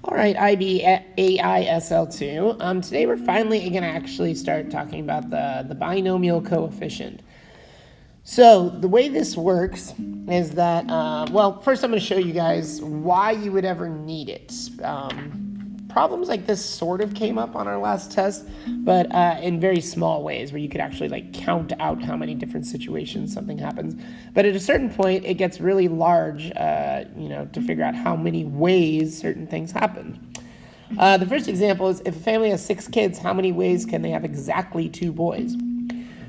All right, IBAISL2. Today we're finally going to actually start talking about the binomial coefficient. So the way this works is that, well, first I'm going to show you guys why you would ever need it. Problems like this sort of came up on our last test, but in very small ways where you could actually like count out how many different situations something happens. But at a certain point, it gets really large, to figure out how many ways certain things happen. The first example is if a family has 6 kids, how many ways can they have exactly 2 boys?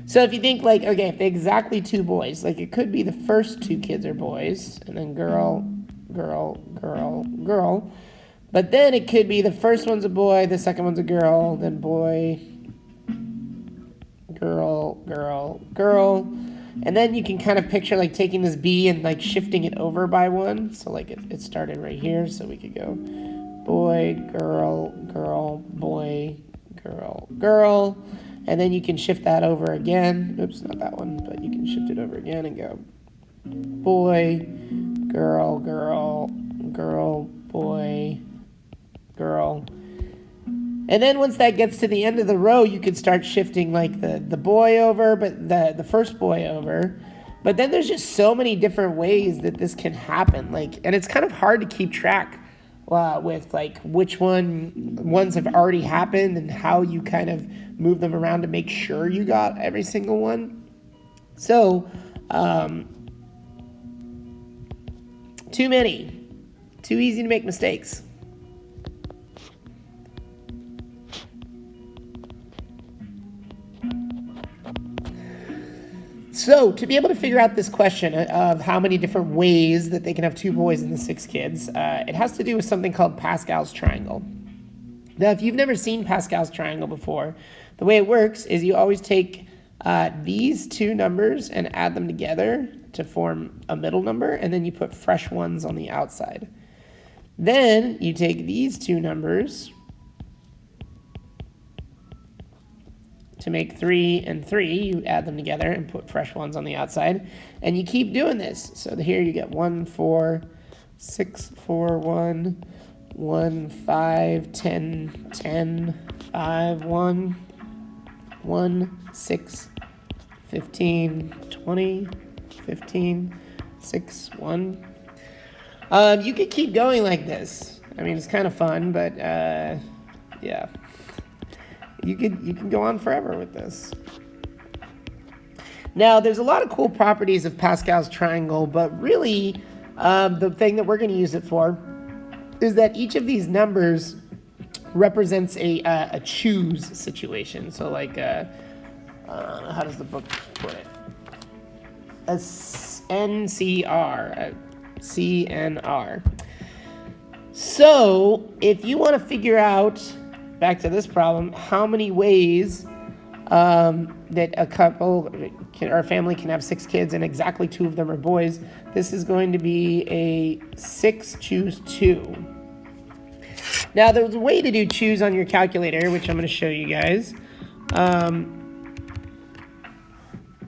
So if you think like, okay, if they exactly 2 boys, like it could be the first 2 kids are boys, and then girl, girl, girl, girl. But then it could be the first one's a boy, the second one's a girl, then boy, girl, girl, girl. And then you can kind of picture like taking this B and like shifting it over by 1. So like it started right here, so we could go boy, girl, girl, boy, girl, girl. And then you can shift that over again. Oops, not that one, but you can shift it over again and go boy, girl, girl, girl, boy, girl. And then once that gets to the end of the row, you could start shifting like the boy over, but the first boy over. But then there's just so many different ways that this can happen. And it's kind of hard to keep track with like which ones have already happened and how you kind of move them around to make sure you got every single one. So, too many, too easy to make mistakes. So to be able to figure out this question of how many different ways that they can have 2 boys and the 6 kids, it has to do with something called Pascal's triangle. Now, if you've never seen Pascal's triangle before, the way it works is you always take these 2 numbers and add them together to form a middle number, and then you put fresh ones on the outside. Then you take these 2 numbers to make 3 and 3, you add them together and put fresh ones on the outside, and you keep doing this. So here you get 1, 4, 6, 4, 1, 1, 5, 10, 10, 5, 1, 1, 6, 15, 20, 15, 6, 1. You could keep going like this. I mean, it's kind of fun, but yeah. You can go on forever with this. Now, there's a lot of cool properties of Pascal's triangle, but really, the thing that we're going to use it for is that each of these numbers represents a choose situation. So, like, how does the book put it? A NCR, a CNR. So, if you want to figure out, back to this problem, how many ways that a couple or a family can have 6 kids and exactly 2 of them are boys, this is going to be a 6 choose 2. Now, there's a way to do choose on your calculator, which I'm going to show you guys.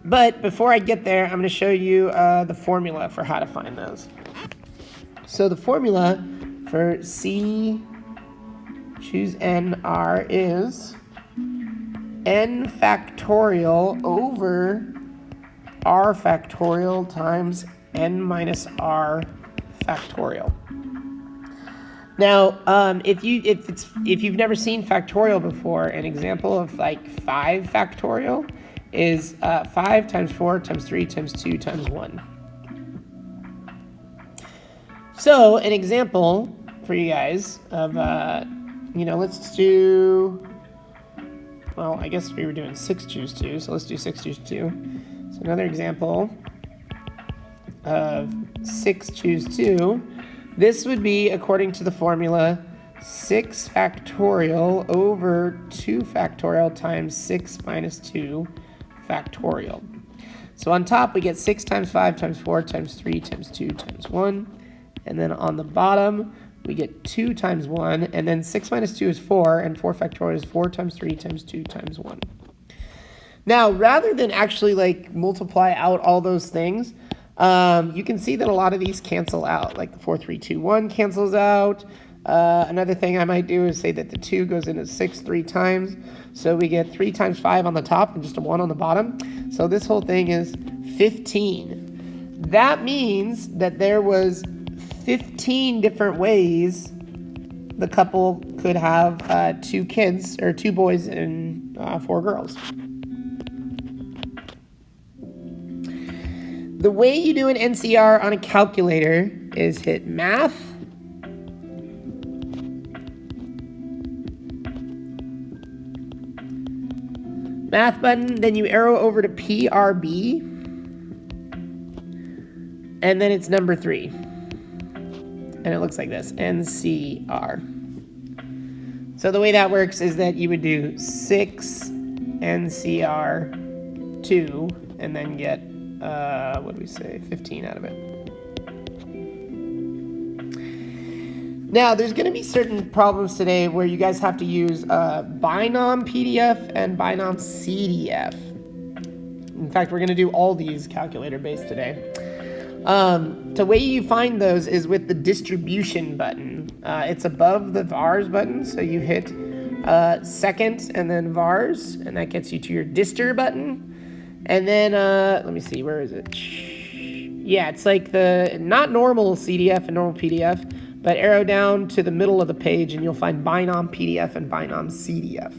But before I get there, I'm going to show you the formula for how to find those. So the formula for C choose NR is n factorial over r factorial times n minus r factorial. Now, if you've never seen factorial before, an example of like 5 factorial is 5 times 4 times 3 times 2 times 1. So an example for you guys of let's do, well, I guess we were doing 6 choose 2, so let's do 6 choose 2. So another example of 6 choose 2, this would be, according to the formula, 6 factorial over 2 factorial times 6 minus 2 factorial. So on top, we get 6 times 5 times 4 times 3 times 2 times 1. And then on the bottom, we get 2 times 1, and then 6 minus 2 is 4, and 4 factorial is 4 times 3 times 2 times 1. Now, rather than actually like multiply out all those things, you can see that a lot of these cancel out. Like the 4, 3, 2, 1 cancels out. Another thing I might do is say that the 2 goes into 6 3 times. So we get 3 times 5 on the top and just a 1 on the bottom. So this whole thing is 15. That means that there was 15 different ways the couple could have 2 kids, or 2 boys and 4 girls. The way you do an NCR on a calculator is hit Math, Math button, then you arrow over to PRB, and then it's number 3. And it looks like this, NCR. So the way that works is that you would do 6 NCR 2, and then get, what do we say, 15 out of it. Now, there's going to be certain problems today where you guys have to use Binom PDF and Binom CDF. In fact, we're going to do all these calculator-based today. The way you find those is with the distribution button. It's above the vars button, so you hit second and then vars, and that gets you to your distr button. And then, let me see, where is it? Yeah, it's like the, not normal CDF and normal PDF, but arrow down to the middle of the page and you'll find Binom PDF and Binom CDF.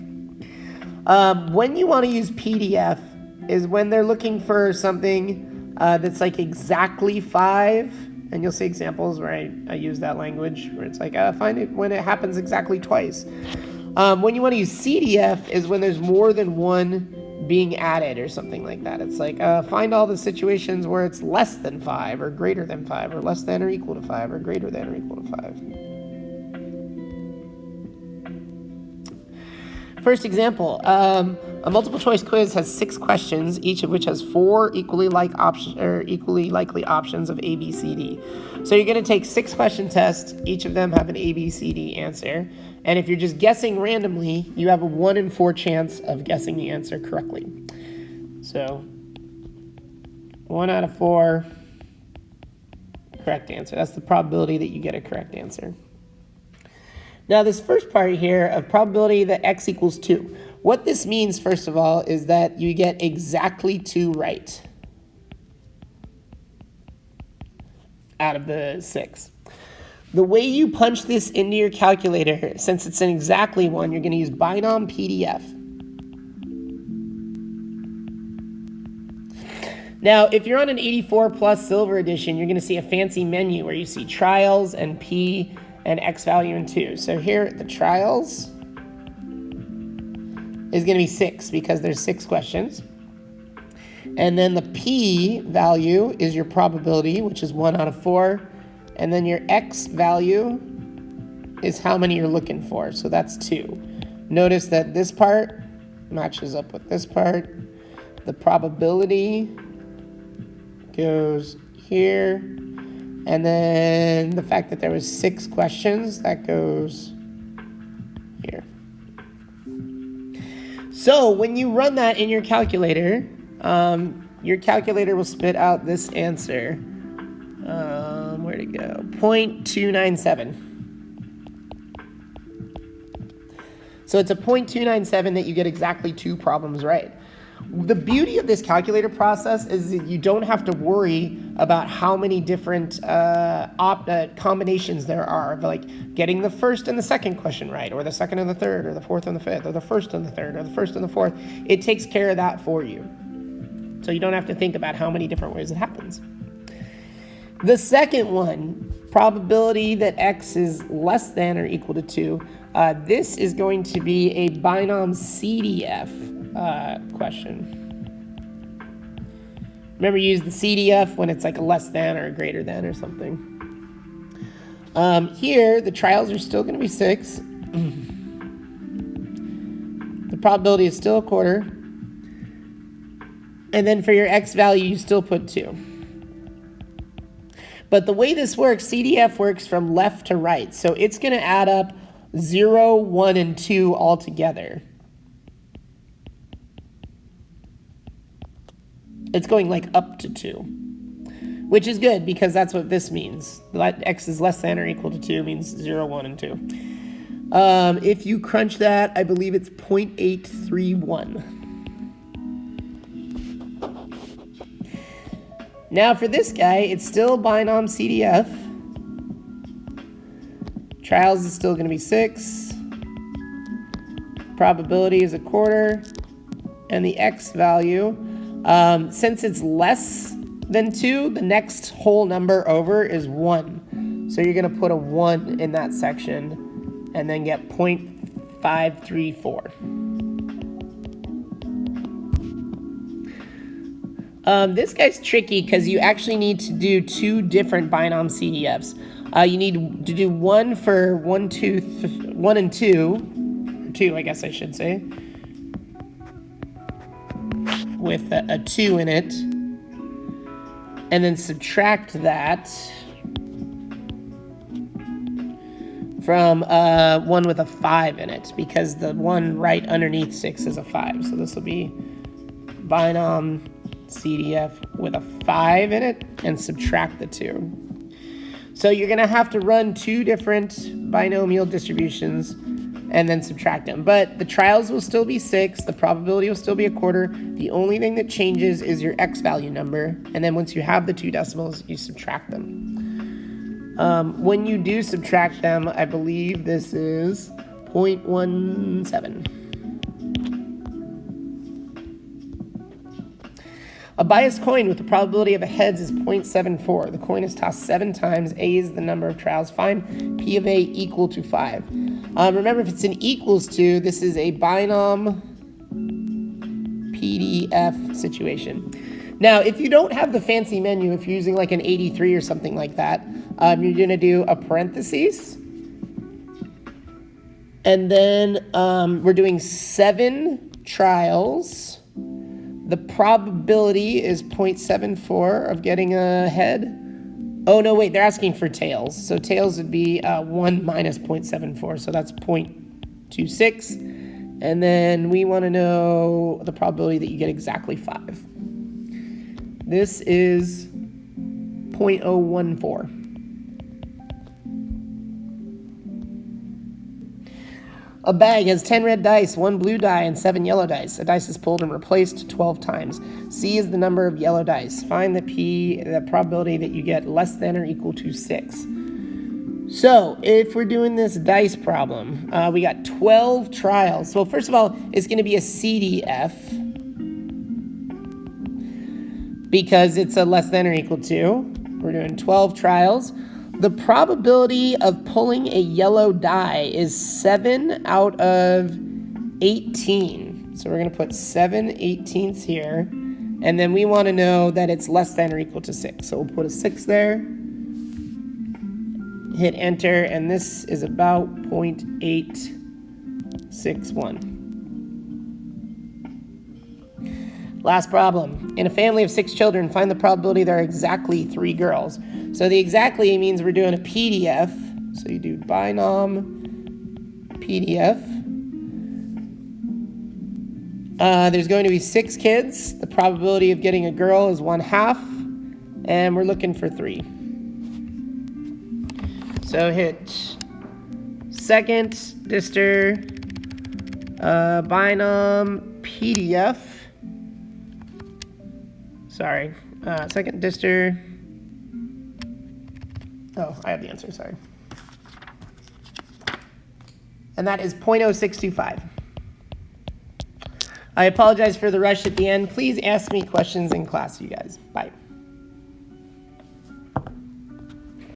When you want to use PDF is when they're looking for something that's like exactly 5, and you'll see examples where I use that language, where it's like, find it when it happens exactly twice. When you want to use CDF is when there's more than one being added or something like that. It's like, find all the situations where it's less than 5 or greater than 5 or less than or equal to 5 or greater than or equal to 5. First example, a multiple choice quiz has 6 questions, each of which has 4 equally likely options of A, B, C, D. So you're going to take 6 question tests. Each of them have an A, B, C, D answer. And if you're just guessing randomly, you have a 1 in 4 chance of guessing the answer correctly. So 1 out of 4 correct answer. That's the probability that you get a correct answer. Now, this first part here of probability that x equals 2. What this means, first of all, is that you get exactly 2 right out of the 6. The way you punch this into your calculator, since it's an exactly one, you're going to use Binom PDF. Now, if you're on an 84 plus silver edition, you're going to see a fancy menu where you see trials and P and X value and 2. So here, the trials is going to be 6 because there's 6 questions. And then the P value is your probability, which is 1 out of 4. And then your X value is how many you're looking for. So that's 2. Notice that this part matches up with this part. The probability goes here. And then the fact that there was 6 questions, that goes here. So when you run that in your calculator will spit out this answer. Where'd it go? 0.297. So it's a 0.297 that you get exactly 2 problems right. The beauty of this calculator process is that you don't have to worry about how many different combinations there are of like getting the first and the second question right, or the second and the third, or the fourth and the fifth, or the first and the third, or the first and the fourth. It takes care of that for you. So you don't have to think about how many different ways it happens. The second one, probability that x is less than or equal to 2, this is going to be a Binom CDF question. Remember, you use the CDF when it's like a less than or a greater than or something. Here, the trials are still going to be 6. The probability is still a quarter. And then for your x value, you still put 2. But the way this works, CDF works from left to right. So it's going to add up 0, 1, and 2 all together. It's going like up to 2. which is good because that's what this means. X is less than or equal to 2 means 0, 1, and 2. If you crunch that, I believe it's 0.831. Now for this guy, it's still binom CDF. Trials is still going to be 6. Probability is 1/4. And the X value, since it's less than 2, the next whole number over is 1. So you're going to put a 1 in that section and then get 0.534. This guy's tricky because you actually need to do 2 different binom CDFs. You need to do one for 1 and 2, or 2 I guess I should say, with a 2 in it, and then subtract that from one with a 5 in it, because the one right underneath 6 is a 5. So this will be binom CDF with a 5 in it and subtract the 2. So you're going to have to run 2 different binomial distributions and then subtract them. But the trials will still be 6. The probability will still be 1/4. The only thing that changes is your X value number. And then once you have the 2 decimals, you subtract them. When you do subtract them, I believe this is 0.17. A biased coin with the probability of a heads is 0.74. The coin is tossed 7 times. A is the number of trials. Find P of A equal to 5. Remember, if it's an equals to, this is a binom PDF situation. Now, if you don't have the fancy menu, if you're using like an 83 or something like that, you're going to do a parentheses. And then we're doing 7 trials. The probability is 0.74 of getting a head. Oh, no, wait, they're asking for tails. So tails would be 1 minus 0.74, so that's 0.26. And then we want to know the probability that you get exactly 5. This is 0.014. A bag has 10 red dice, 1 blue die, and 7 yellow dice. A dice is pulled and replaced 12 times. C is the number of yellow dice. Find the probability that you get less than or equal to 6. So, if we're doing this dice problem, we got 12 trials. Well, first of all, it's going to be a CDF because it's a less than or equal to. We're doing 12 trials. The probability of pulling a yellow die is 7 out of 18. So we're going to put 7/18 here. And then we want to know that it's less than or equal to 6. So we'll put a 6 there. Hit enter. And this is about 0.861. Last problem. In a family of 6 children, find the probability there are exactly 3 girls. So the exactly means we're doing a PDF. So you do binom PDF. There's going to be 6 kids. The probability of getting a girl is 1/2. And we're looking for 3. So hit second dister binom PDF. Sorry. Second dister. Oh, I have the answer, sorry. And that is 0.0625. I apologize for the rush at the end. Please ask me questions in class, you guys. Bye.